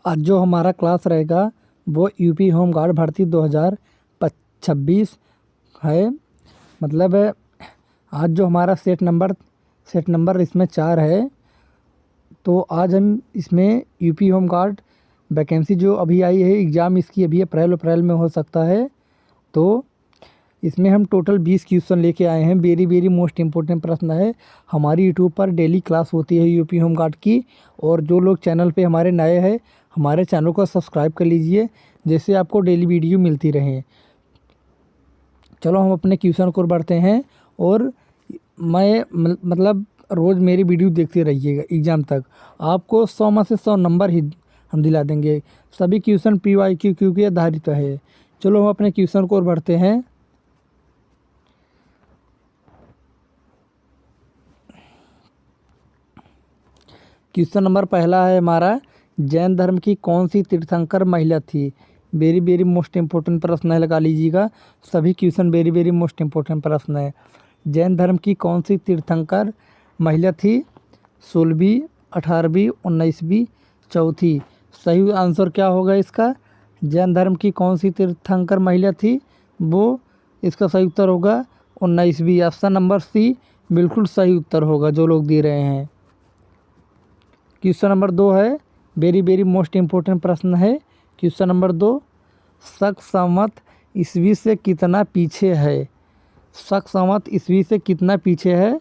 आज जो हमारा क्लास रहेगा वो यूपी होम गार्ड भर्ती 2026 है। मतलब आज जो हमारा सेट नंबर इसमें 4 है। तो आज हम इसमें यूपी होम गार्ड वैकेंसी जो अभी आई है, एग्ज़ाम इसकी अभी अप्रैल में हो सकता है। तो इसमें हम टोटल 20 क्वेश्चन लेके आए हैं। वेरी वेरी मोस्ट इम्पोर्टेंट प्रश्न है। हमारी यूट्यूब पर डेली क्लास होती है यूपी होम गार्ड की। और जो लोग चैनल पे हमारे नए हैं, हमारे चैनल को सब्सक्राइब कर लीजिए, जिससे आपको डेली वीडियो मिलती रहे। चलो हम अपने क्वेश्चन को बढ़ते हैं। और मैं मतलब रोज़ मेरी वीडियो देखते रहिएगा, एग्ज़ाम तक आपको 100 में से 100 नंबर ही हम दिला देंगे। सभी क्वेश्चन PYQ के आधारित है। चलो हम अपने क्वेश्चन को बढ़ते हैं। क्वेश्चन नंबर पहला है हमारा, जैन धर्म की कौन सी तीर्थंकर महिला थी। वेरी वेरी मोस्ट इम्पोर्टेंट प्रश्न है, लगा लीजिएगा। सभी question very very most important प्रश्न है। जैन धर्म की कौन सी तीर्थंकर महिला थी। 16वीं, 18वीं, 19वीं, चौथी। सही आंसर क्या होगा इसका। जैन धर्म की कौन सी तीर्थंकर महिला थी, वो इसका सही उत्तर होगा 19वीं। ऑप्शन नंबर सी बिल्कुल सही उत्तर होगा जो लोग दे रहे हैं। क्वेश्चन नंबर 2 है, वेरी वेरी मोस्ट इम्पोर्टेंट प्रश्न है। क्वेश्चन नंबर 2, शक संवत ईस्वी से कितना पीछे है। शक संवत ईस्वी से कितना पीछे है।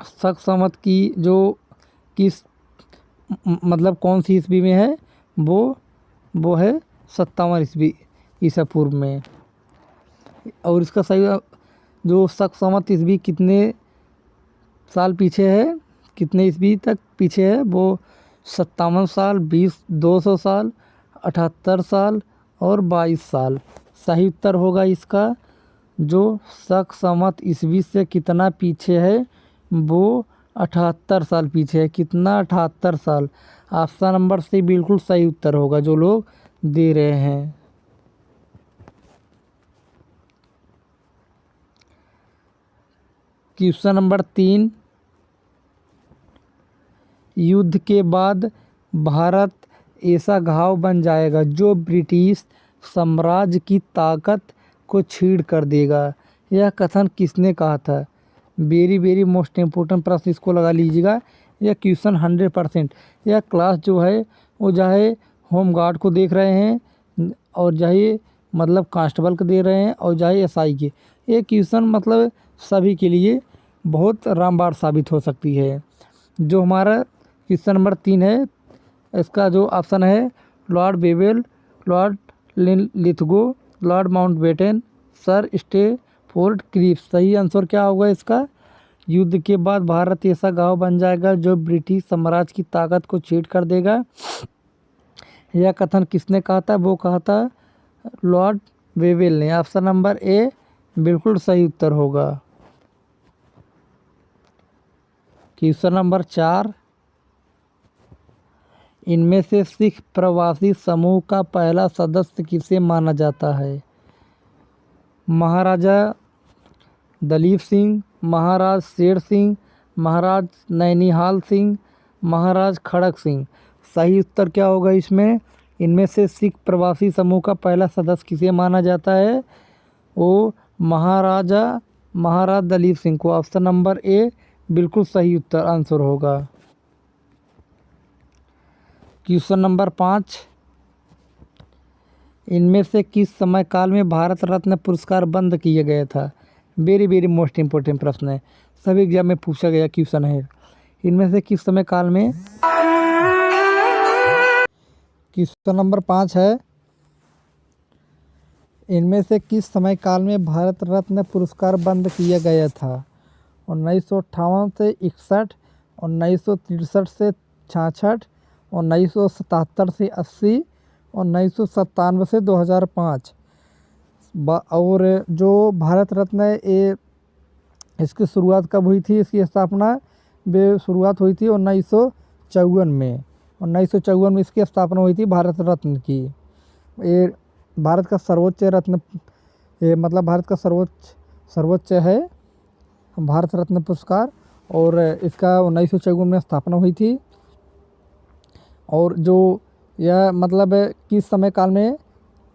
शक संवत की जो किस मतलब कौन सी ईस्वी में है, वो है 57 ईस्वी ईसा पूर्व में। और इसका सही जो शक संवत ईस्वी कितने साल पीछे है, कितने ईस्वी तक पीछे है, वो 57 साल, 200 साल, 78 साल और 22 साल। सही उत्तर होगा इसका जो शक संवत ईस्वी से कितना पीछे है, वो 78 साल पीछे है। कितना, 78 साल। ऑप्शन नंबर सी बिल्कुल सही उत्तर होगा जो लोग दे रहे हैं। क्वेश्चन नंबर 3, युद्ध के बाद भारत ऐसा घाव बन जाएगा जो ब्रिटिश साम्राज्य की ताकत को छीड़ कर देगा। यह कथन किसने कहा था। वेरी वेरी मोस्ट इम्पोर्टेंट प्रश्न, इसको लगा लीजिएगा। यह क्वेश्चन 100%। यह क्लास जो है वो चाहे होम गार्ड को देख रहे हैं और चाहे मतलब कांस्टेबल को दे रहे हैं और चाहे SI के, ये क्वेश्चन मतलब सभी के लिए बहुत रामबाण साबित हो सकती है। जो हमारा क्वेश्चन नंबर 3 है, इसका जो ऑप्शन है Lord Wavell, Lord Lithgow, Lord Mountbatten, sir Stafford creeps. सही आंसर क्या होगा इसका। युद्ध के बाद भारत ऐसा गांव बन जाएगा जो ब्रिटिश साम्राज्य की ताकत को चीट कर देगा। यह कथन किसने कहा था, वो कहा था लॉर्ड बेवेल ने। ऑप्शन नंबर ए बिल्कुल सही उत्तर होगा। क्वेश्चन नंबर 4, इनमें से सिख प्रवासी समूह का पहला सदस्य किसे माना जाता है। महाराजा दलीप सिंह, महाराज शेर सिंह, महाराज नैनीहाल सिंह, महाराज खड़क सिंह। सही उत्तर क्या होगा इसमें। इनमें से सिख प्रवासी समूह का पहला सदस्य किसे माना जाता है, वो महाराज दलीप सिंह को। ऑप्शन नंबर ए बिल्कुल सही उत्तर आंसर होगा। क्वेश्चन नंबर 5, इनमें से किस समय काल में भारत रत्न पुरस्कार बंद किया गया था। वेरी वेरी मोस्ट इम्पोर्टेंट प्रश्न है, सभी एग्जाम में पूछा गया क्वेश्चन है। इनमें से किस समय काल में। क्वेश्चन नंबर 5 है, इनमें से किस समय काल में भारत रत्न पुरस्कार बंद किया गया था। 1958 से 61, 1963 से 66, 1977 से 80, 1997 से 2005। और जो भारत रत्न है ये इसकी शुरुआत कब हुई थी, इसकी स्थापना शुरुआत हुई थी 1954 में। 1954 में इसकी स्थापना हुई थी भारत रत्न की। ये भारत का सर्वोच्च रत्न, ये मतलब भारत का सर्वोच्च है भारत रत्न पुरस्कार। और इसका 1954 में स्थापना हुई थी। और जो यह मतलब किस समय काल में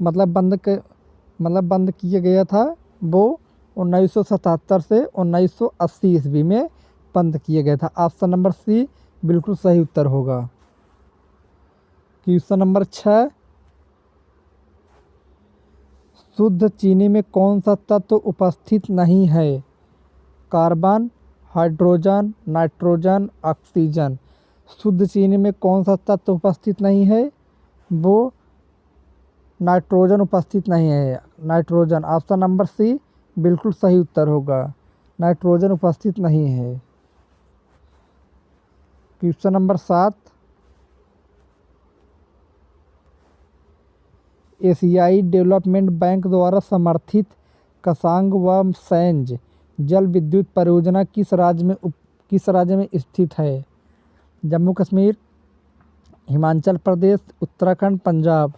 बंद किया गया था, वो 1977 से 1980 ईस्वी में बंद किया गया था। ऑप्शन नंबर सी बिल्कुल सही उत्तर होगा। क्वेश्चन नंबर 6, शुद्ध चीनी में कौन सा तत्व उपस्थित नहीं है? Carbon, hydrogen, nitrogen, oxygen. शुद्ध चीनी में कौन सा तत्व उपस्थित नहीं है? वो नाइट्रोजन उपस्थित नहीं है। नाइट्रोजन, ऑप्शन नंबर सी बिल्कुल सही उत्तर होगा। नाइट्रोजन उपस्थित नहीं है। क्वेश्चन नंबर 7, एशियाई डेवलपमेंट बैंक द्वारा समर्थित कसांग व सैंज जल विद्युत परियोजना किस राज्य में स्थित है? जम्मू कश्मीर, हिमाचल प्रदेश, उत्तराखंड, पंजाब।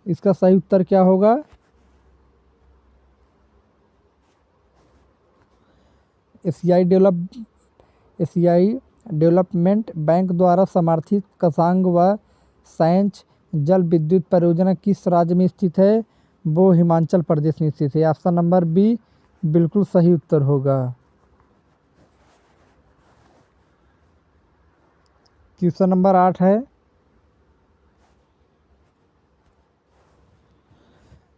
इसका सही उत्तर क्या होगा? एशियाई डेवलपमेंट बैंक द्वारा समर्थित कसांग व सैंज जल विद्युत परियोजना किस राज्य में स्थित है? वो हिमाचल प्रदेश में स्थित है। ऑप्शन नंबर बी बिल्कुल सही उत्तर होगा। क्वेश्चन नंबर 8 है,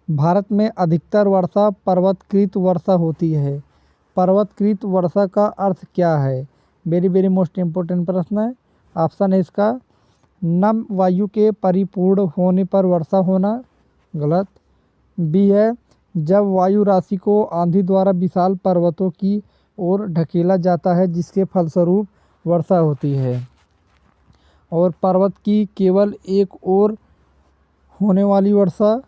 भारत में अधिकतर वर्षा पर्वतकृत वर्षा होती है। पर्वतकृत वर्षा का अर्थ क्या है? वेरी वेरी मोस्ट इम्पोर्टेंट प्रश्न है। ऑप्शन है इसका नम वायु के परिपूर्ण होने पर वर्षा होना, गलत। बी है जब वायु राशि को आंधी द्वारा विशाल पर्वतों की ओर ढकेला जाता है जिसके फलस्वरूप वर्षा होती है। और पर्वत की केवल एक ओर होने वाली वर्षा,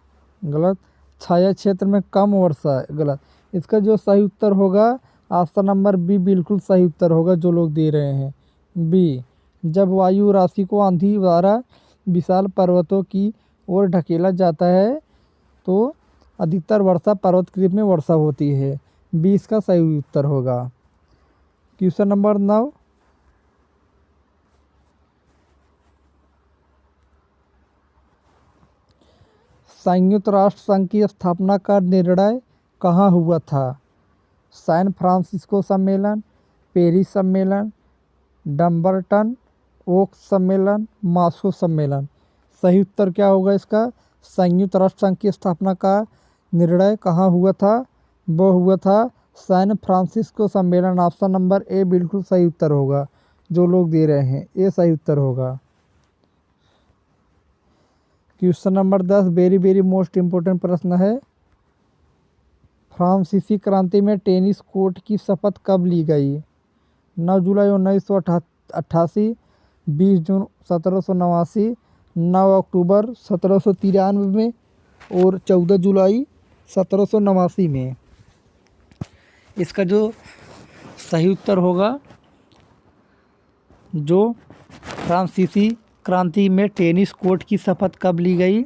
गलत। छाया क्षेत्र में कम वर्षा, गलत। इसका जो सही उत्तर होगा ऑप्शन नंबर बी बिल्कुल सही उत्तर होगा जो लोग दे रहे हैं। बी, जब वायु राशि को आंधी द्वारा विशाल पर्वतों की ओर ढकेला जाता है तो अधिकतर वर्षा पर्वतकृत में वर्षा होती है। बी इसका सही उत्तर होगा। क्वेश्चन नंबर 9, संयुक्त राष्ट्र संघ की स्थापना का निर्णय कहाँ हुआ था? सैन फ्रांसिस्को सम्मेलन, पेरिस सम्मेलन, डम्बरटन ओक्स सम्मेलन, मास्को सम्मेलन। सही उत्तर क्या होगा इसका? संयुक्त राष्ट्र संघ की स्थापना का निर्णय कहाँ हुआ था? वो हुआ था सैन फ्रांसिस्को सम्मेलन। ऑप्शन नंबर ए बिल्कुल सही उत्तर होगा जो लोग दे रहे हैं। ए सही उत्तर होगा। Question number 10 very very most important प्रश्न है, फ्रांसीसी क्रांति में टेनिस कोर्ट की शपथ कब ली गई? 9 जुलाई 1988, 20 जून 1789, 9 अक्टूबर 1793 में और 14 जुलाई 1789 में। इसका जो सही उत्तर होगा, जो फ्रांसीसी क्रांति में टेनिस कोर्ट की शपथ कब ली गई?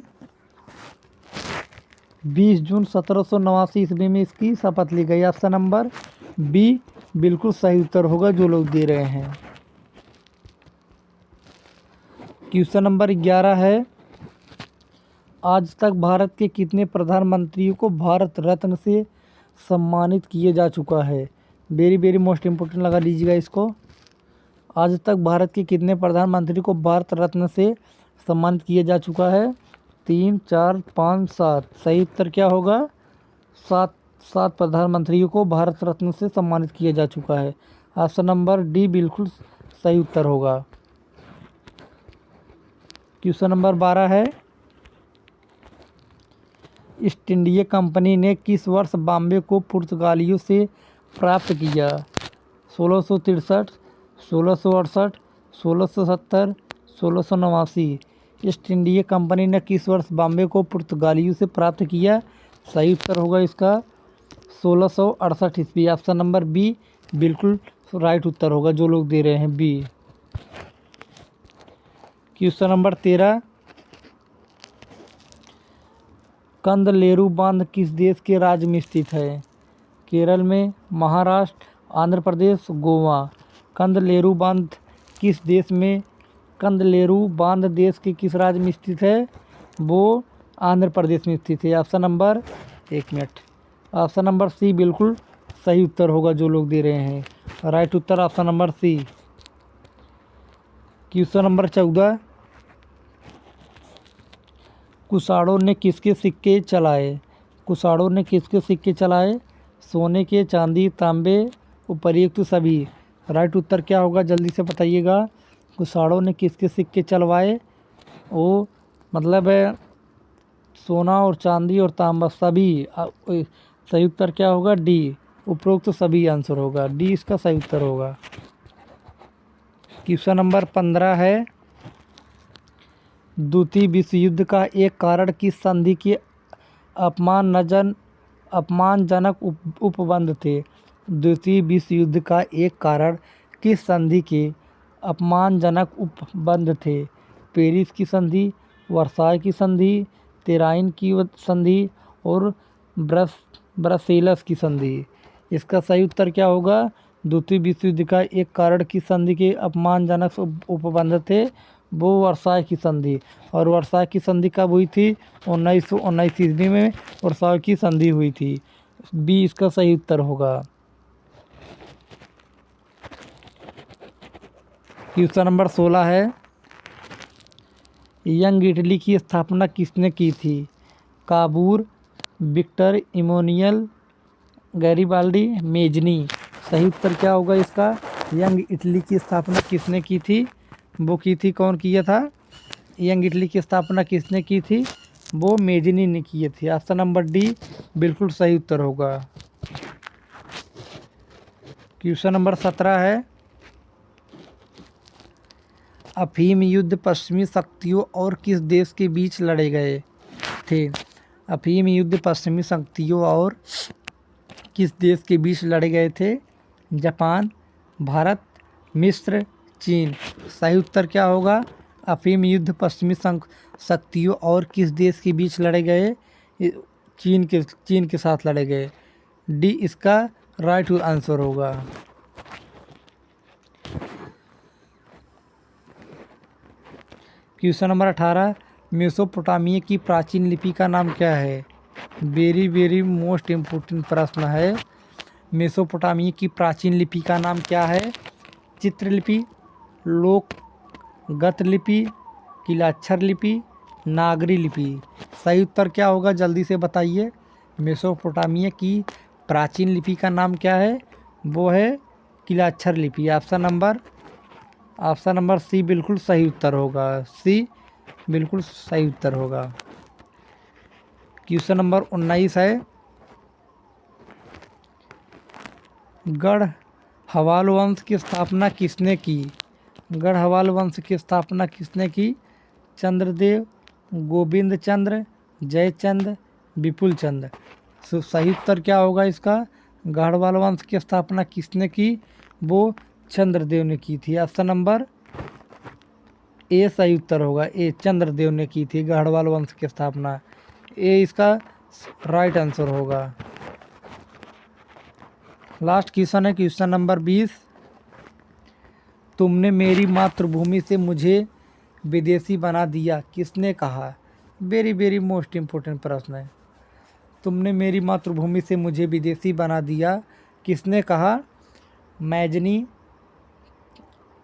20 जून 1789 ईस्वी में इसकी शपथ ली गई। ऑप्शन नंबर बी बिल्कुल सही उत्तर होगा जो लोग दे रहे हैं। क्वेश्चन नंबर 11 है, आज तक भारत के कितने प्रधानमंत्रियों को भारत रत्न से सम्मानित किया जा चुका है? वेरी वेरी मोस्ट इम्पोर्टेंट लगा लीजिएगा इसको। आज तक भारत के कितने प्रधानमंत्री को भारत रत्न से सम्मानित किया जा चुका है? 3, 4, 5, 7। सही उत्तर क्या होगा? 7 प्रधानमंत्रियों को भारत रत्न से सम्मानित किया जा चुका है। ऑप्शन नंबर डी बिल्कुल सही उत्तर होगा। क्वेश्चन नंबर 12 है, ईस्ट इंडिया कंपनी ने किस वर्ष बॉम्बे को पुर्तगालियों से प्राप्त किया? 1663, 1668, 1670, 1689। ईस्ट इंडिया कंपनी ने किस वर्ष बॉम्बे को पुर्तगालियों से प्राप्त किया? सही उत्तर होगा इसका 1668 ईस्वी। ऑप्शन नंबर बी बिल्कुल राइट उत्तर होगा जो लोग दे रहे हैं, बी। क्वेश्चन नंबर 13, कंदलेरू बांध किस देश के राज्य में स्थित है? केरल में, महाराष्ट्र, आंध्र प्रदेश, गोवा। कंदलेरू बांध किस देश में कंदलेरू बांध देश के किस राज्य में स्थित है? वो आंध्र प्रदेश में स्थित है। Option number 1 minute, option number C बिल्कुल सही उत्तर होगा जो लोग दे रहे हैं। राइट उत्तर option number C. Question number 14, कुशाणों ने किसके सिक्के चलाए? कुशाणों ने किसके सिक्के चलाए? सोने के, चांदी, तांबे, उपर्युक्त सभी। राइट उत्तर क्या होगा जल्दी से बताइएगा। कुशाणों ने किसके सिक्के चलवाए? वो मतलब सोना और चांदी और तांबा सभी। सही उत्तर क्या होगा? डी, उपरोक्त सभी आंसर होगा। डी इसका सही उत्तर होगा। क्वेश्चन नंबर 15 है, द्वितीय विश्व युद्ध का एक कारण किस संधि के अपमानजनक उपबंध थे? द्वितीय विश्व युद्ध का एक कारण किस संधि के अपमानजनक उपबंध थे? पेरिस की संधि, वर्साय की संधि, तेराइन की संधि और ब्रसेल्स की संधि। इसका सही उत्तर क्या होगा? द्वितीय विश्व युद्ध का एक कारण किस संधि के अपमानजनक उपबंध थे? वो वर्साय की संधि। और वर्साय की संधि कब हुई थी? 1919 ईस्वी में वर्साय की संधि हुई थी। बी इसका सही उत्तर होगा। क्वेश्चन नंबर 16 है, यंग इटली की स्थापना किसने की थी? Cavour, Victor Emmanuel, Garibaldi, Mazzini. सही उत्तर क्या होगा इसका? यंग इटली की स्थापना किसने की थी? वो की थी, कौन किया था? यंग इटली की स्थापना किसने की थी? वो मेजनी ने की थी। ऑप्शन नंबर डी बिल्कुल सही उत्तर होगा। क्वेश्चन नंबर 17 है, अफीम युद्ध पश्चिमी शक्तियों और किस देश के बीच लड़े गए थे? अफीम युद्ध पश्चिमी शक्तियों और किस देश के बीच लड़े गए थे? जापान, भारत, मिस्र, चीन। सही उत्तर क्या होगा? अफीम युद्ध पश्चिमी शक्तियों और किस देश के बीच लड़े गए? चीन के साथ लड़े गए। डी इसका राइट आंसर होगा। क्वेश्चन नंबर 18, मेसोपोटामिया की प्राचीन लिपि का नाम क्या है? वेरी मोस्ट इम्पोर्टेंट प्रश्न है। मेसोपोटामिया की प्राचीन लिपि का नाम क्या है? चित्रलिपि, लोकगत लिपि, किलाक्षर लिपि, नागरी लिपि। सही उत्तर क्या होगा जल्दी से बताइए। मेसोपोटामिया की प्राचीन लिपि का नाम क्या है? वो है किलाक्षर लिपि। ऑप्शन नंबर सी बिल्कुल सही उत्तर होगा। सी बिल्कुल सही उत्तर होगा। क्वेश्चन नंबर 19 है, गढ़वाल वंश की स्थापना किसने की? गढ़वाल वंश की स्थापना किसने की? चंद्रदेव, गोविंद चंद्र, जयचंद, विपुल चंद। सही उत्तर क्या होगा इसका? गढ़वाल वंश की स्थापना किसने की? वो चंद्रदेव ने की थी। ऑप्शन नंबर ए सही उत्तर होगा। ए चंद्रदेव ने की थी गढ़वाल वंश की स्थापना। ए इसका राइट आंसर होगा। लास्ट क्वेश्चन है क्वेश्चन नंबर 20, तुमने मेरी मातृभूमि से मुझे विदेशी बना दिया किसने कहा? वेरी मोस्ट इम्पोर्टेंट प्रश्न है। तुमने मेरी मातृभूमि से मुझे विदेशी बना दिया किसने कहा? मैजनी,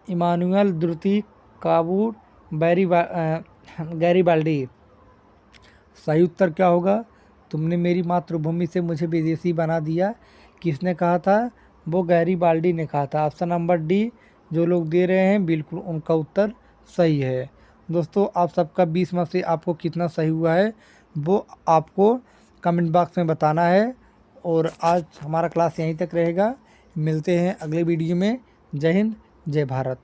इमानुएल द्रुती, काबूर, गैरिबाल्डी। सही उत्तर क्या होगा? तुमने मेरी मातृभूमि से मुझे विदेशी बना दिया किसने कहा था? वो गैरिबाल्डी ने कहा था। ऑप्शन नंबर डी जो लोग दे रहे हैं बिल्कुल उनका उत्तर सही है। दोस्तों आप सबका 20 में से आपको कितना सही हुआ है वो आपको कमेंट बॉक्स में बताना है। और आज हमारा क्लास यहीं तक रहेगा। मिलते हैं अगले वीडियो में। जय हिंद, जय भारत।